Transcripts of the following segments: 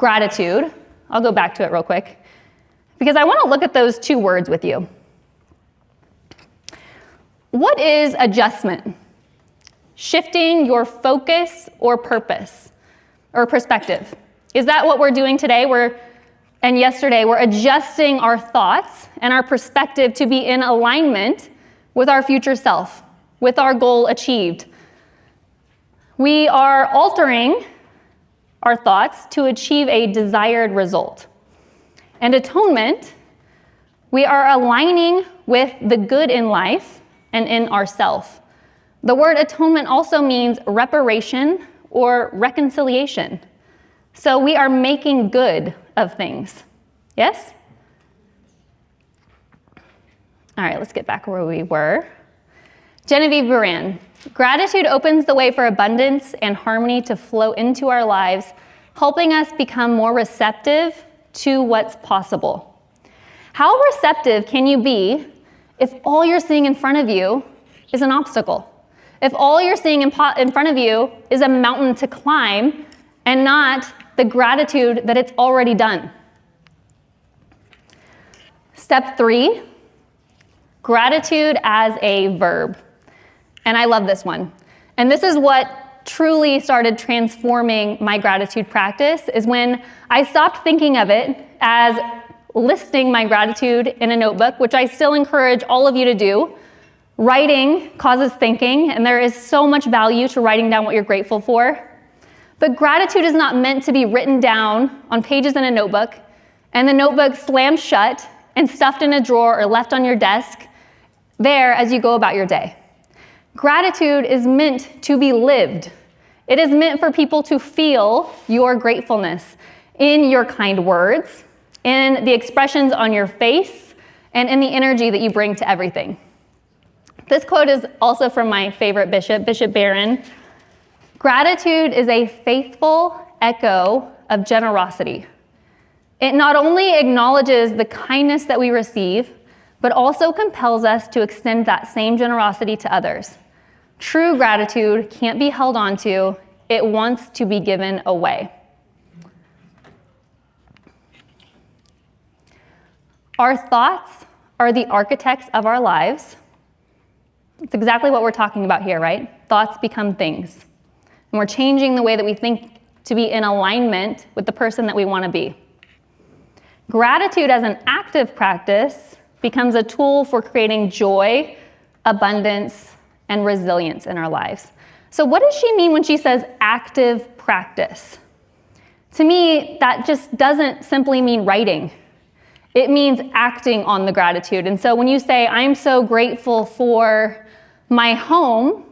gratitude. I'll go back to it real quick because I want to look at those two words with you. What is adjustment? Shifting your focus or purpose or perspective. Is that what we're doing today? And yesterday, we're adjusting our thoughts and our perspective to be in alignment with our future self, with our goal achieved. We are altering our thoughts to achieve a desired result. And atonement, we are aligning with the good in life and in ourself. The word atonement also means reparation or reconciliation. So we are making good of things. Yes? All right, let's get back where we were. Genevieve Buran. Gratitude opens the way for abundance and harmony to flow into our lives, helping us become more receptive to what's possible. How receptive can you be if all you're seeing in front of you is an obstacle? If all you're seeing in front of you is a mountain to climb and not the gratitude that it's already done? Step 3, gratitude as a verb. And I love this one. And this is what truly started transforming my gratitude practice, is when I stopped thinking of it as listing my gratitude in a notebook, which I still encourage all of you to do. Writing causes thinking, and there is so much value to writing down what you're grateful for. But gratitude is not meant to be written down on pages in a notebook, and the notebook slammed shut and stuffed in a drawer or left on your desk there as you go about your day. Gratitude is meant to be lived. It is meant for people to feel your gratefulness in your kind words, in the expressions on your face, and in the energy that you bring to everything. This quote is also from my favorite bishop, Bishop Barron. Gratitude is a faithful echo of generosity. It not only acknowledges the kindness that we receive, but also compels us to extend that same generosity to others. True gratitude can't be held onto, it wants to be given away. Our thoughts are the architects of our lives. It's exactly what we're talking about here, right? Thoughts become things. And we're changing the way that we think to be in alignment with the person that we want to be. Gratitude as an active practice becomes a tool for creating joy, abundance, and resilience in our lives. So what does she mean when she says active practice? To me, that just doesn't simply mean writing. It means acting on the gratitude. And so when you say, I'm so grateful for my home,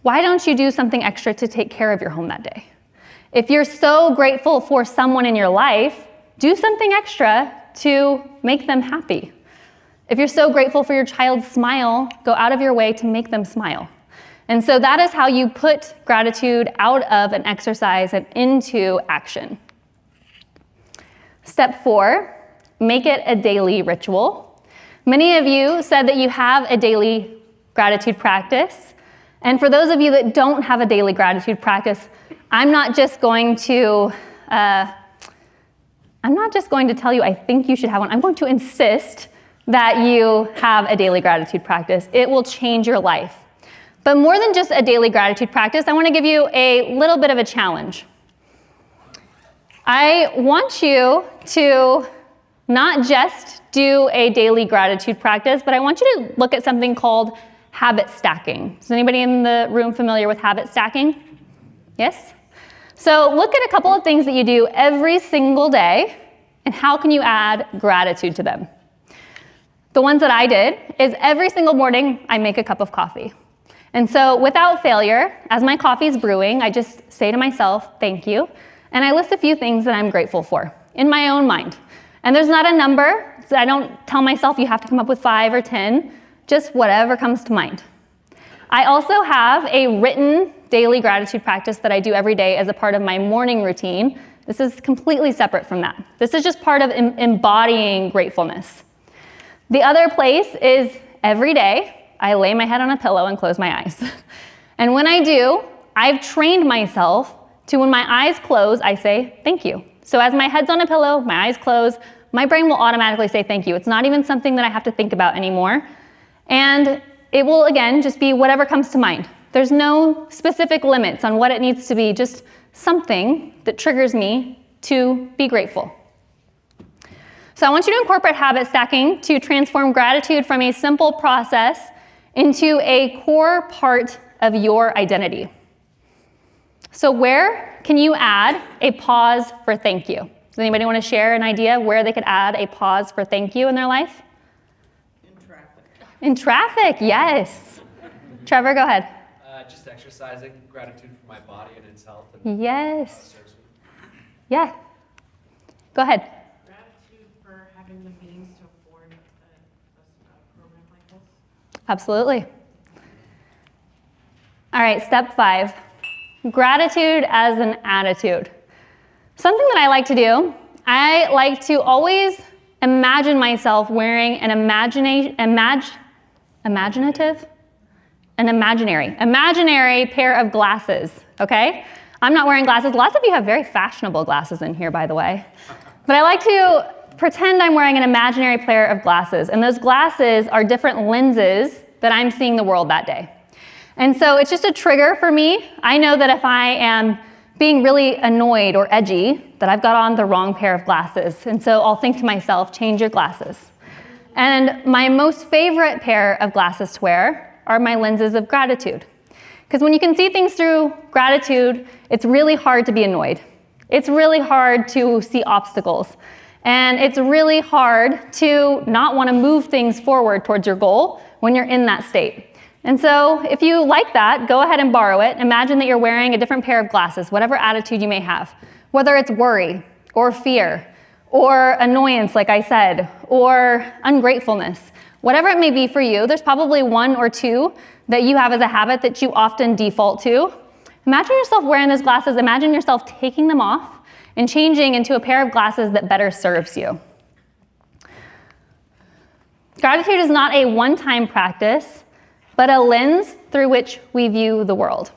why don't you do something extra to take care of your home that day? If you're so grateful for someone in your life, do something extra to make them happy. If you're so grateful for your child's smile, go out of your way to make them smile. And so that is how you put gratitude out of an exercise and into action. Step 4, make it a daily ritual. Many of you said that you have a daily gratitude practice. And for those of you that don't have a daily gratitude practice, I'm not just going to tell you I think you should have one. I'm going to insist that you have a daily gratitude practice. It will change your life. But more than just a daily gratitude practice, I want to give you a little bit of a challenge. I want you to not just do a daily gratitude practice, but I want you to look at something called habit stacking. Is anybody in the room familiar with habit stacking? Yes? So look at a couple of things that you do every single day, and how can you add gratitude to them? The ones that I did is every single morning I make a cup of coffee. And so without failure, as my coffee's brewing, I just say to myself, thank you, and I list a few things that I'm grateful for in my own mind. And there's not a number, so I don't tell myself you have to come up with 5 or 10, just whatever comes to mind. I also have a written daily gratitude practice that I do every day as a part of my morning routine. This is completely separate from that. This is just part of embodying gratefulness. The other place is every day, I lay my head on a pillow and close my eyes. And when I do, I've trained myself to, when my eyes close, I say, thank you. So as my head's on a pillow, my eyes close, my brain will automatically say thank you. It's not even something that I have to think about anymore. And it will, again, just be whatever comes to mind. There's no specific limits on what it needs to be, just something that triggers me to be grateful. So I want you to incorporate habit stacking to transform gratitude from a simple process into a core part of your identity. So where can you add a pause for thank you? Does anybody want to share an idea where they could add a pause for thank you in their life? In traffic. In traffic, yes. Trevor, go ahead. Just exercising, gratitude for my body and its health. And, Yes. serves me. Yeah. Go ahead. Gratitude for having the means to afford a program like this. Absolutely. All right, step 5. Gratitude as an attitude. Something that I like to do, I like to always imagine myself wearing an imaginary pair of glasses, okay? I'm not wearing glasses. Lots of you have very fashionable glasses in here, by the way. But I like to pretend I'm wearing an imaginary pair of glasses, and those glasses are different lenses that I'm seeing the world that day. And so it's just a trigger for me. I know that if I am being really annoyed or edgy, that I've got on the wrong pair of glasses. And so I'll think to myself, change your glasses. And my most favorite pair of glasses to wear are my lenses of gratitude. Because when you can see things through gratitude, it's really hard to be annoyed. It's really hard to see obstacles. And it's really hard to not want to move things forward towards your goal when you're in that state. And so if you like that, go ahead and borrow it. Imagine that you're wearing a different pair of glasses, whatever attitude you may have, whether it's worry or fear or annoyance, like I said, or ungratefulness. Whatever it may be for you, there's probably one or two that you have as a habit that you often default to. Imagine yourself wearing those glasses. Imagine yourself taking them off and changing into a pair of glasses that better serves you. Gratitude is not a one-time practice, but a lens through which we view the world.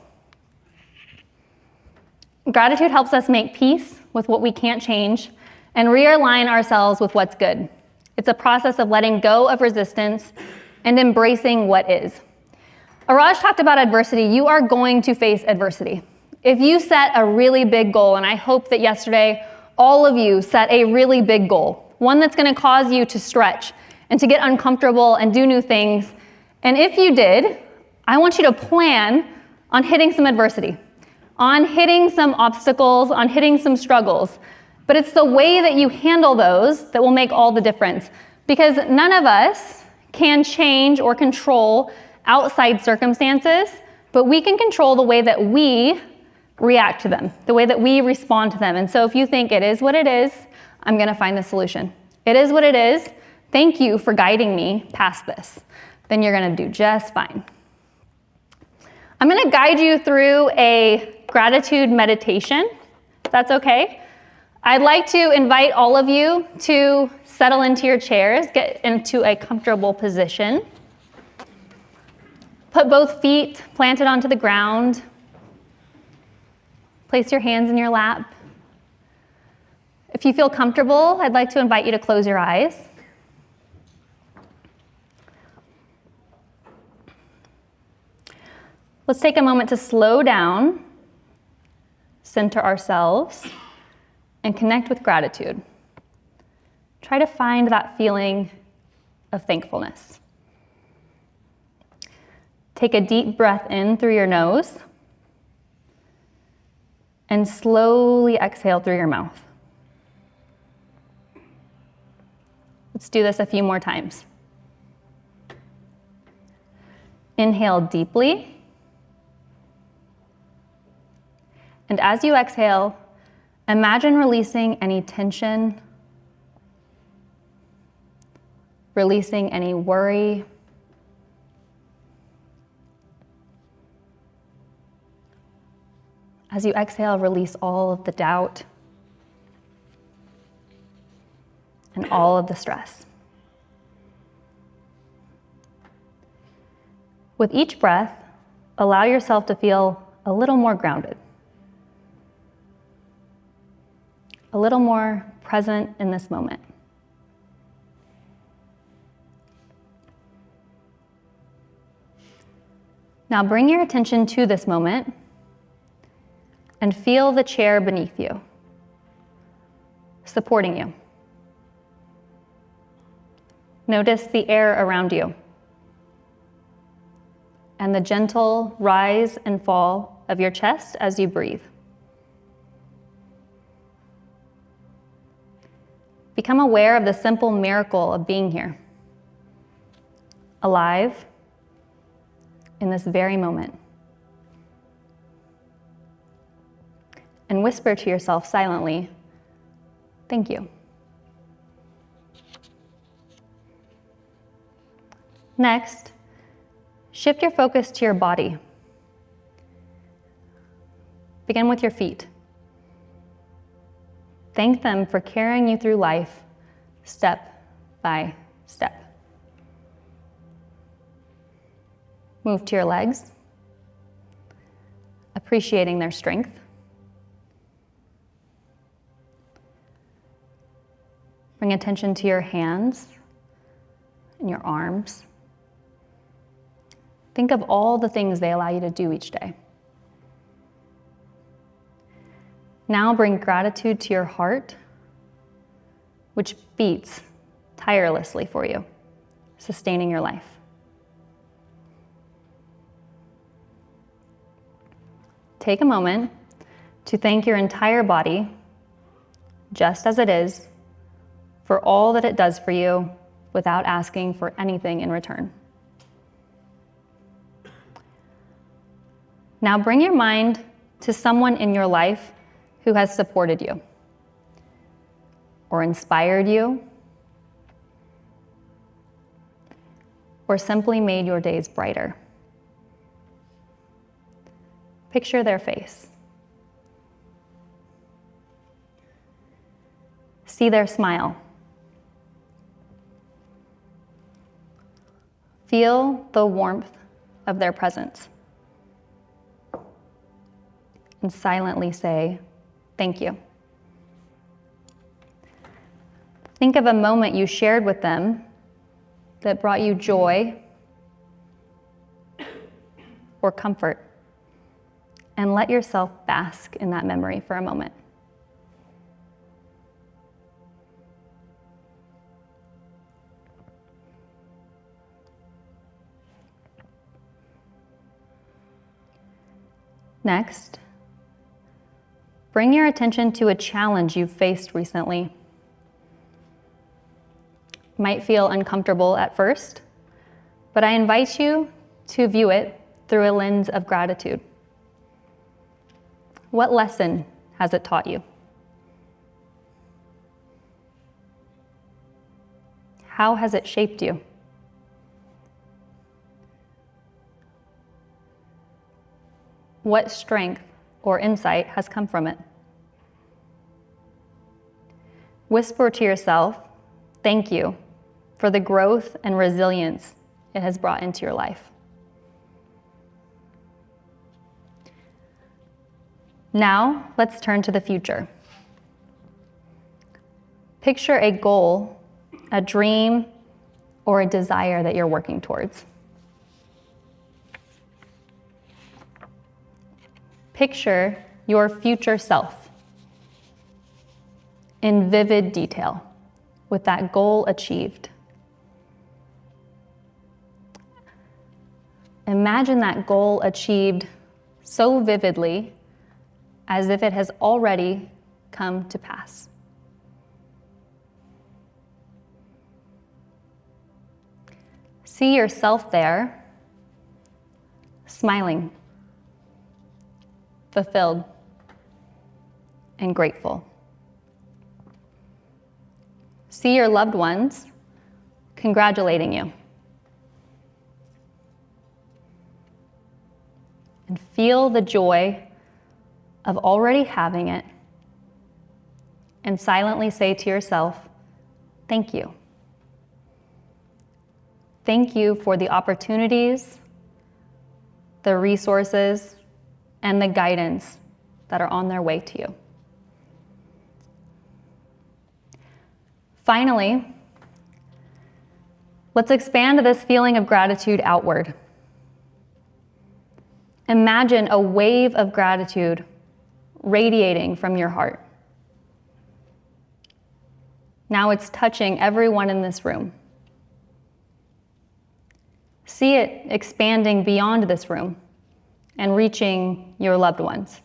Gratitude helps us make peace with what we can't change and realign ourselves with what's good. It's a process of letting go of resistance and embracing what is. Arash talked about adversity. You are going to face adversity. If you set a really big goal, and I hope that yesterday all of you set a really big goal, one that's going to cause you to stretch and to get uncomfortable and do new things. And if you did, I want you to plan on hitting some adversity, on hitting some obstacles, on hitting some struggles. But it's the way that you handle those that will make all the difference. Because none of us can change or control outside circumstances, but we can control the way that we react to them, the way that we respond to them. And so if you think it is what it is, I'm going to find the solution. It is what it is. Thank you for guiding me past this. Then you're going to do just fine. I'm going to guide you through a gratitude meditation, if that's okay. I'd like to invite all of you to settle into your chairs, get into a comfortable position. Put both feet planted onto the ground. Place your hands in your lap. If you feel comfortable, I'd like to invite you to close your eyes. Let's take a moment to slow down, center ourselves, and connect with gratitude. Try to find that feeling of thankfulness. Take a deep breath in through your nose and slowly exhale through your mouth. Let's do this a few more times. Inhale deeply. And as you exhale, imagine releasing any tension, releasing any worry, as you exhale, release all of the doubt and all of the stress. With each breath, allow yourself to feel a little more grounded. a little more present in this moment. Now bring your attention to this moment and feel the chair beneath you, supporting you. Notice the air around you and the gentle rise and fall of your chest as you breathe. Become aware of the simple miracle of being here, alive in this very moment. And whisper to yourself silently, "Thank you." Next, shift your focus to your body. Begin with your feet. Thank them for carrying you through life step by step. Move to your legs, appreciating their strength. Bring attention to your hands and your arms. Think of all the things they allow you to do each day. Now bring gratitude to your heart, which beats tirelessly for you, sustaining your life. Take a moment to thank your entire body, just as it is, for all that it does for you without asking for anything in return. Now bring your mind to someone in your life who has supported you or inspired you or simply made your days brighter. Picture their face. See their smile. Feel the warmth of their presence. And silently say, "Thank you." Think of a moment you shared with them that brought you joy or comfort, and let yourself bask in that memory for a moment. Next, bring your attention to a challenge you've faced recently. Might feel uncomfortable at first, but I invite you to view it through a lens of gratitude. What lesson has it taught you? How has it shaped you? What strength or insight has come from it? Whisper to yourself, "Thank you," for the growth and resilience it has brought into your life. Now, let's turn to the future. Picture a goal, a dream, or a desire that you're working towards. Picture your future self in vivid detail with that goal achieved. Imagine that goal achieved so vividly as if it has already come to pass. See yourself there, smiling, fulfilled, and grateful. See your loved ones congratulating you. And feel the joy of already having it, and silently say to yourself, "Thank you." Thank you for the opportunities, the resources, and the guidance that are on their way to you. Finally, let's expand this feeling of gratitude outward. Imagine a wave of gratitude radiating from your heart. Now it's touching everyone in this room. See it expanding beyond this room and reaching your loved ones,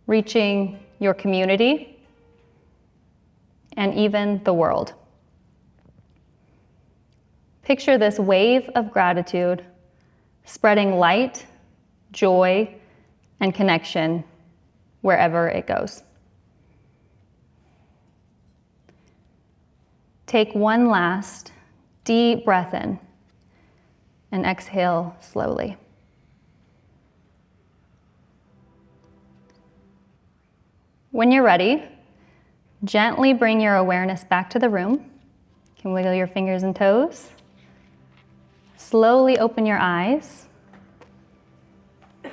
reaching your community, and even the world. Picture this wave of gratitude spreading light, joy, and connection wherever it goes. Take one last deep breath in and exhale slowly. When you're ready, gently bring your awareness back to the room. You can wiggle your fingers and toes. Slowly open your eyes.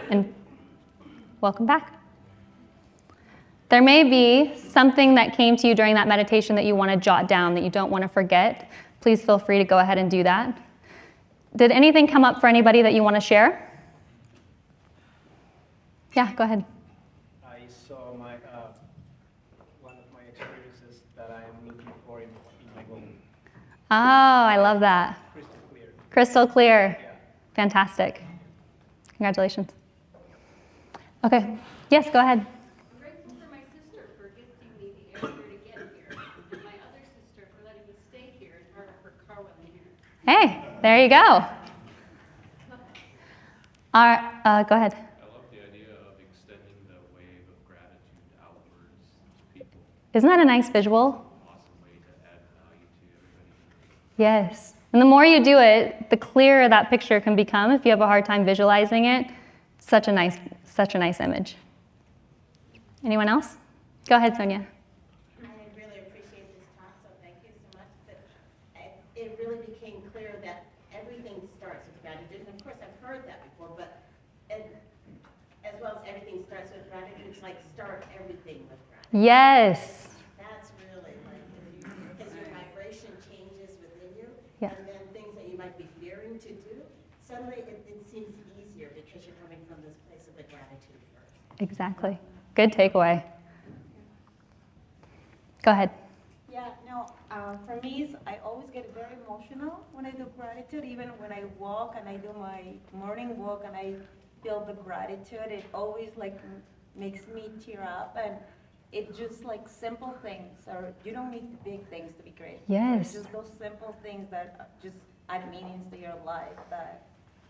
And welcome back. There may be something that came to you during that meditation that you want to jot down, that you don't want to forget. Please feel free to go ahead and do that. Did anything come up for anybody that you want to share? Yeah, go ahead. I saw one of my experiences that I am looking for in my goal. Oh, I love that. Crystal clear. Crystal clear. Yeah. Fantastic. Congratulations. Okay. Yes, go ahead. I'm grateful for my sister for gifting me the airfare to get here, and my other sister for letting me stay here and park her car when I'm here. Hey, there you go. Go ahead. I love the idea of extending the wave of gratitude outwards to people. Isn't that a nice visual? Awesome way to add value to everybody. Yes. And the more you do it, the clearer that picture can become. If you have a hard time visualizing it, such a nice image. Anyone else? Go ahead, Sonia. I really appreciate this talk, so thank you so much. But it really became clear that everything starts with gratitude. And of course, I've heard that before, but as well as everything starts with gratitude, it's like start everything with gratitude. Yes. That's really like, because your vibration changes within you, Yeah. and then things that you might be fearing to do, suddenly it seems easier because you're coming from this place of the gratitude first. Exactly. Good takeaway. Go ahead. Yeah, no, for me, I always get very emotional when I do gratitude, even when I walk and I do my morning walk and I feel the gratitude, it always like makes me tear up, and it's just like simple things, or you don't need the big things to be grateful. Yes. It's just those simple things that just add meanings to your life that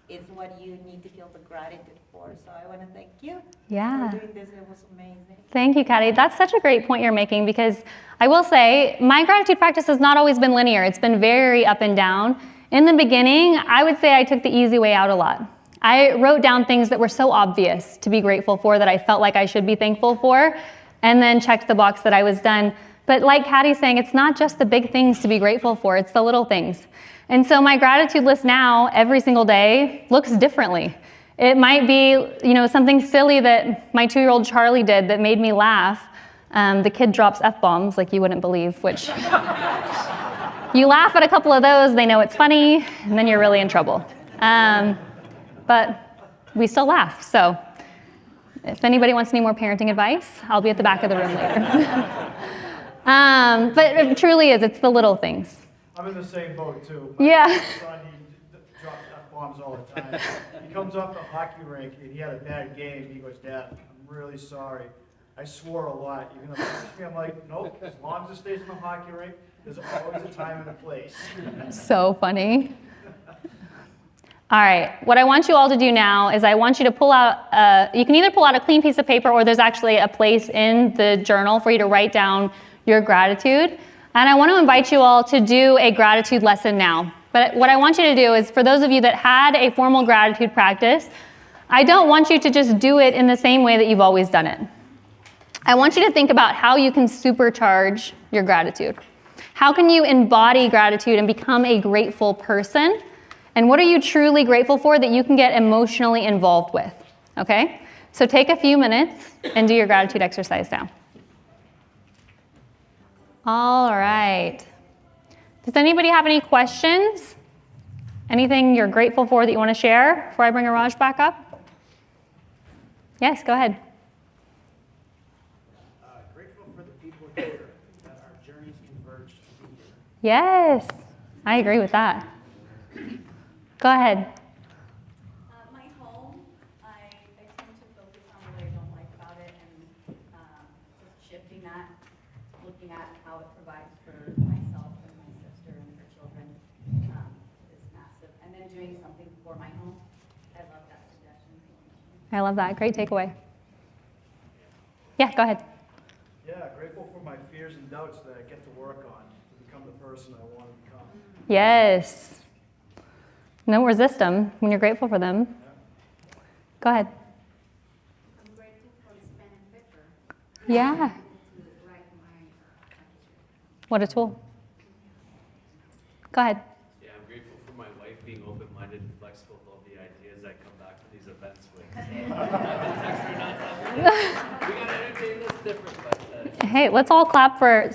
is what you need to feel the gratitude for. So I want to thank you Yeah. for doing this. It was amazing. Thank you, Katty. That's such a great point you're making, because I will say my gratitude practice has not always been linear. It's been very up and down. In the beginning, I would say I took the easy way out a lot. I wrote down things that were so obvious to be grateful for that I felt like I should be thankful for, and then checked the box that I was done. But like Katty's saying, it's not just the big things to be grateful for, it's the little things. And so my gratitude list now, every single day, looks differently. It might be, something silly that my 2-year-old Charlie did that made me laugh. The kid drops F-bombs like you wouldn't believe, which you laugh at a couple of those, they know it's funny, and then you're really in trouble. But we still laugh, so if anybody wants any more parenting advice, I'll be at the back of the room later. But it truly is, it's the little things. I'm in the same boat too. Yeah. My son, he drops F-bombs all the time. He comes off the hockey rink and he had a bad game. He goes, "Dad, I'm really sorry. I swore a lot. You're gonna punish me?" I'm like, "Nope, as long as it stays in the hockey rink, there's always a time and a place." So funny. All right, what I want you all to do now is I want you to pull out, you can either pull out a clean piece of paper, or there's actually a place in the journal for you to write down your gratitude. And I want to invite you all to do a gratitude lesson now. But what I want you to do is, for those of you that had a formal gratitude practice, I don't want you to just do it in the same way that you've always done it. I want you to think about how you can supercharge your gratitude. How can you embody gratitude and become a grateful person? And what are you truly grateful for that you can get emotionally involved with? Okay? So take a few minutes and do your gratitude exercise now. All right. Does anybody have any questions? Anything you're grateful for that you want to share before I bring Arash back up? Yes, go ahead. Grateful for the people here, that our journeys converge to be here. Yes, I agree with that. Go ahead. My home, I tend to focus on what I don't like about it and just shifting that, looking at how it provides for myself and my sister and her children is massive. And then doing something for my home. I love that suggestion. I love that. Great takeaway. Yeah, go ahead. Yeah, grateful for my fears and doubts that I get to work on to become the person I want to become. Yes. Don't resist them when you're grateful for them. Yeah. Go ahead. I'm grateful for this pen and paper. Yeah. To write my gratitude. What a tool. Go ahead. Yeah, I'm grateful for my wife being open-minded and flexible with all the ideas I come back to these events with. I've been texting her nonstop. We gotta entertain this different, but Hey, let's all clap for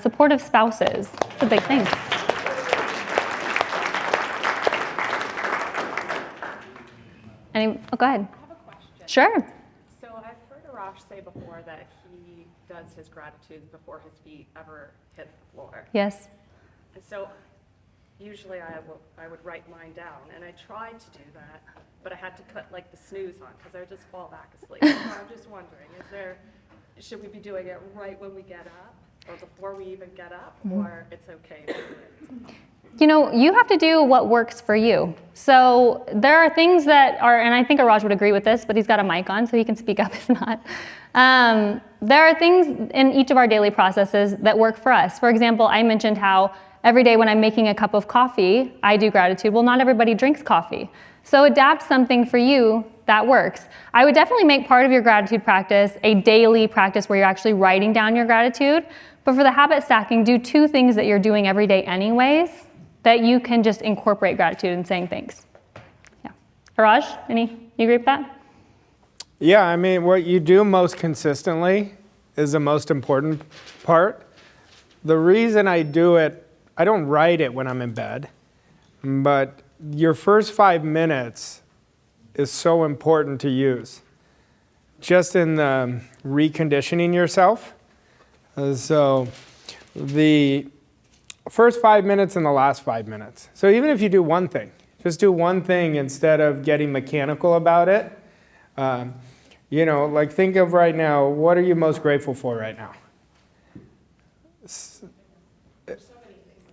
supportive spouses. It's a big thing. Go ahead. I have a question. Sure. So I've heard Arash say before that he does his gratitudes before his feet ever hit the floor. Yes. And so usually I would write mine down, and I tried to do that, but I had to put like the snooze on because I would just fall back asleep. So I'm just wondering, should we be doing it right when we get up or before we even get up, or it's okay to do it? You know, you have to do what works for you. So there are things that are, and I think Arash would agree with this, but he's got a mic on, so he can speak up if not. There are things in each of our daily processes that work for us. For example, I mentioned how every day when I'm making a cup of coffee, I do gratitude. Well, not everybody drinks coffee. So adapt something for you that works. I would definitely make part of your gratitude practice a daily practice where you're actually writing down your gratitude. But for the habit stacking, do 2 things that you're doing every day anyways that you can just incorporate gratitude in saying thanks. Yeah. Arash, you agree with that? Yeah, I mean, what you do most consistently is the most important part. The reason I do it, I don't write it when I'm in bed, but your first 5 minutes is so important to use. Just in the reconditioning yourself. So the first 5 minutes and the last 5 minutes. So even if you do one thing, just do one thing instead of getting mechanical about it. Like think of right now, what are you most grateful for right now?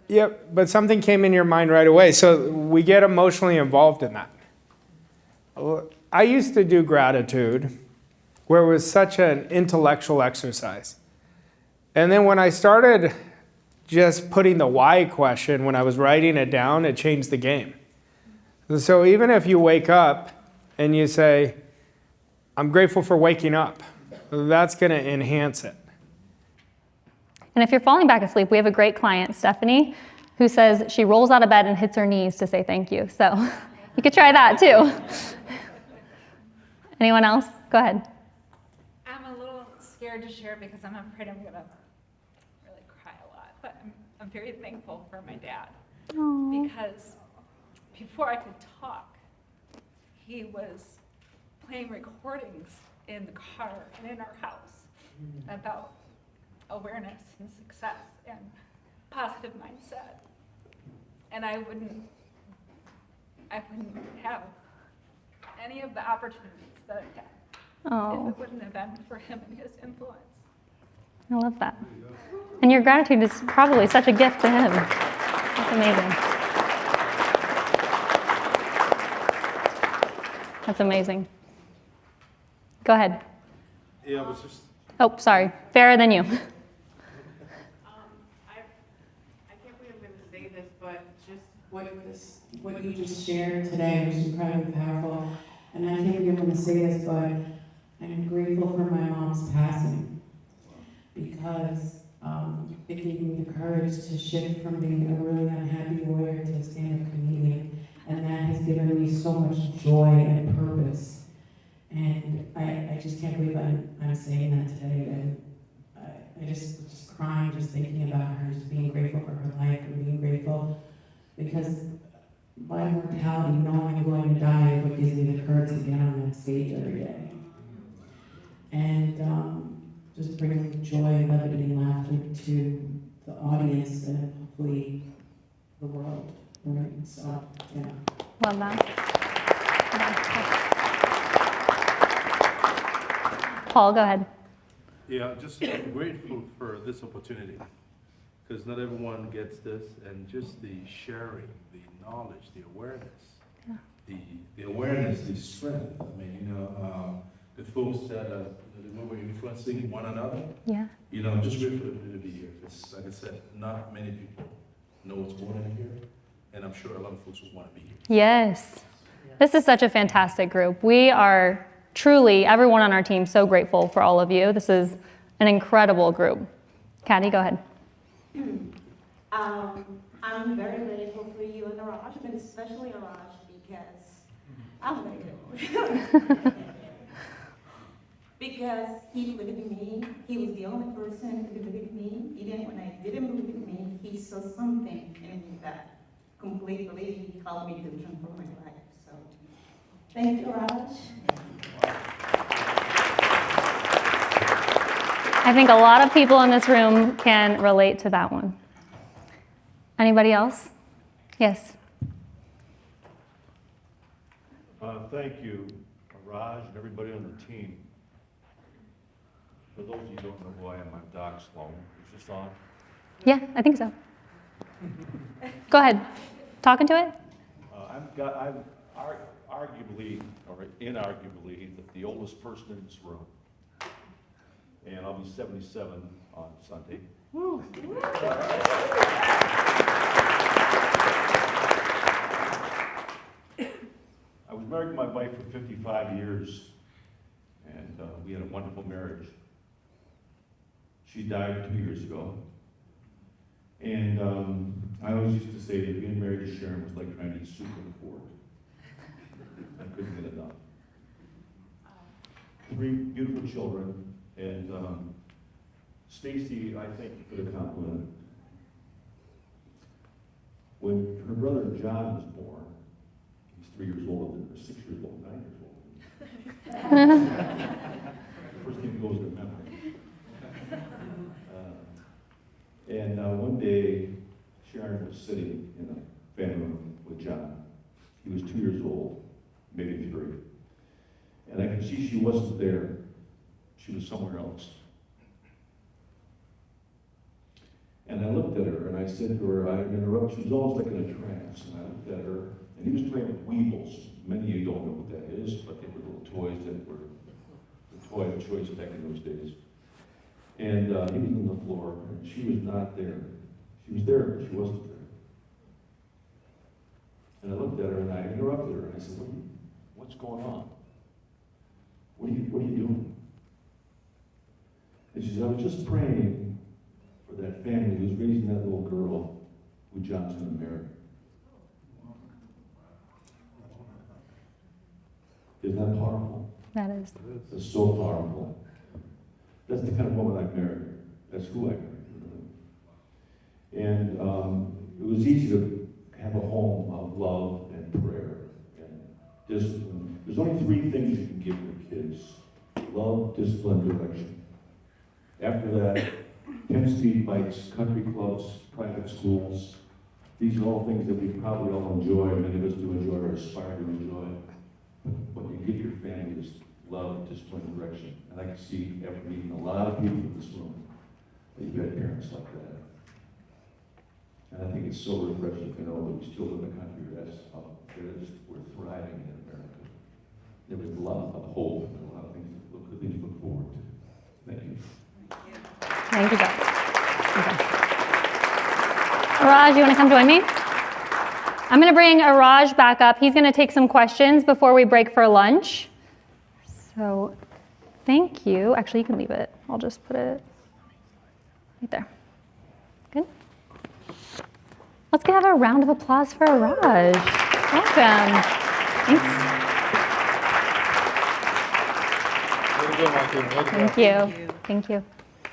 Yep, but something came in your mind right away. So we get emotionally involved in that. I used to do gratitude where it was such an intellectual exercise. And then when I started just putting the why question when I was writing it down, it changed the game. So even if you wake up and you say, I'm grateful for waking up, that's going to enhance it. And if you're falling back asleep, we have a great client, Stephanie, who says she rolls out of bed and hits her knees to say thank you. So you could try that too. Anyone else? Go ahead. I'm a little scared to share because I'm afraid I'm going to really cry a lot. But I'm very thankful for my dad. Aww. Because before I could talk, he was playing recordings in the car and in our house about awareness and success and positive mindset. And I wouldn't have any of the opportunities that I've had if it wouldn't have been for him and his influence. I love that. And your gratitude is probably such a gift to him. That's amazing. That's amazing. Go ahead. Yeah, I was just. Oh, sorry. Fairer than you. I can't believe I'm going to say this, but just what you just shared today was incredibly powerful. And I can't believe I'm going to say this, but I'm grateful for my mom's passing because it gave me the courage to shift from being a really unhappy lawyer to a stand-up comedian. And that has given me so much joy and purpose. And I just can't believe I'm saying that today. And I just crying just thinking about her, just being grateful for her life and being grateful because by mortality, knowing I'm going to die is what gives me the courage to get on that stage every day. And just bringing joy, levity, and laughter to the audience and hopefully the world. Right? So, yeah. Love that. Paul, go ahead. Yeah, just I'm grateful for this opportunity because not everyone gets this, and just the sharing, the knowledge, the awareness, Yeah. the awareness, the strength. I mean, you know, the folks that we're influencing one another. Yeah. You know, I'm just grateful to be here. Because, like I said, not many people know what's going on here, and I'm sure a lot of folks will want to be here. Yes. This is such a fantastic group. We are truly, everyone on our team, so grateful for all of you. This is an incredible group. Caddy, go ahead. I'm very grateful for you and Arash, but especially Arash because I'm very grateful. Because he believed in me. He was the only person who believed in me. Even when I didn't believe in me, he saw something in me that completely helped me to transform my life. So thank you, Arash. I think a lot of people in this room can relate to that one. Anybody else? Yes. Thank you, Raj, and everybody on the team. For those of you who don't know who I am, I'm Doc Sloan. Is this on? Yeah, I think so. Go ahead. Talking to it? I'm arguably, or inarguably, the oldest person in this room. And I'll be 77 on Sunday. Woo! I was married to my wife for 55 years, and we had a wonderful marriage. She died 2 years ago. And I always used to say that being married to Sharon was like trying to eat soup in a fork. I couldn't get enough. 3 beautiful children, and Stacy, I think, put a compliment. When her brother John was born, he's 3 years older than her, 6 years old, 9 years old. First thing that goes to memory. And one day, Sharon was sitting in a family room with John. He was 2 years old, maybe 3. And I could see she wasn't there. She was somewhere else. And I looked at her and I said to her, I interrupted. She was almost like in a trance. And I looked at her, and he was playing with Weebles. Many of you don't know what that is, but they were little toys that were the toy of choice back in those days. And he was on the floor, and she was not there. She was there, but she wasn't there. And I looked at her, and I interrupted her, and I said, what's going on? What are you doing? And she said, I was just praying for that family who was raising that little girl who John's going to marry. Isn't that powerful? That is. It's so powerful. That's the kind of woman I married. That's who I married. And it was easy to have a home of love and prayer and discipline. There's only 3 things you can give your kids: love, discipline, direction. After that, 10 speed bikes, country clubs, private schools. These are all things that we probably all enjoy, many of us do enjoy or aspire to enjoy. But you give your family this love, discipline, and direction. And I can see, after meeting a lot of people in this room, that you've had parents like that. And I think it's so refreshing to know that we still live in a country that's we're thriving in America. There was love, a hope, and a lot of things to look forward to. Thank you. Thank you, guys. Okay. Arash, you want to come join me? I'm going to bring Arash back up. He's going to take some questions before we break for lunch. So, thank you. Actually, you can leave it. I'll just put it right there. Good. Let's have a round of applause for Arash. Welcome. Thanks. Thank you. Thank you.